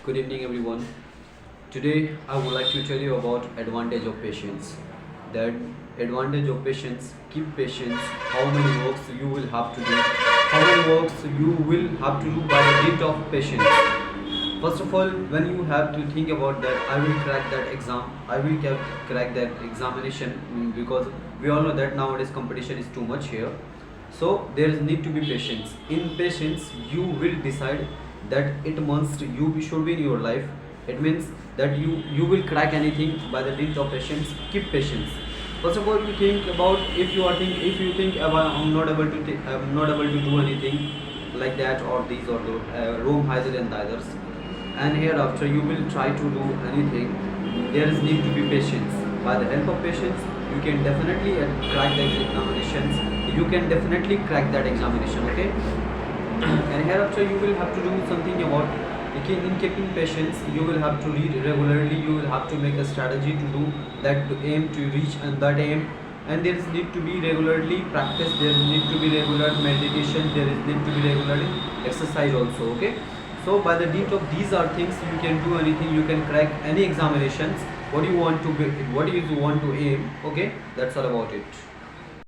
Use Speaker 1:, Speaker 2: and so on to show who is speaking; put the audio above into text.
Speaker 1: Good evening, everyone. Today, I would like to tell you about advantage of patience. That advantage of patience, keep patience. How many works you will have to do? How many works you will have to do by the dint of patience? First of all, when you have to think about that, I will crack that exam. I will crack that examination because we all know that nowadays competition is too much here. So there is need to be patience. In patience, you will decide that it must you should be in your life. It means that you will crack anything by the dint of patience. Keep patience. First of all, you think about if you think about I'm not able to do anything like that or these or those roam hither and thither, and hereafter you will try to do anything. There is need to be patience. By the help of patience, you can definitely crack the examinations. You can definitely crack that examination. Okay, and hereafter you will have to do something about in keeping patience. You will have to read regularly. You will have to make a strategy to do that, to aim to reach and that aim. And there is need to be regularly practice. There need to be regular meditation. There is need to be regularly exercise also. Okay, so by the dint of these are things, you can do anything. You can crack any examinations. What do you want to be, what do you want to aim? Okay, that's all about it.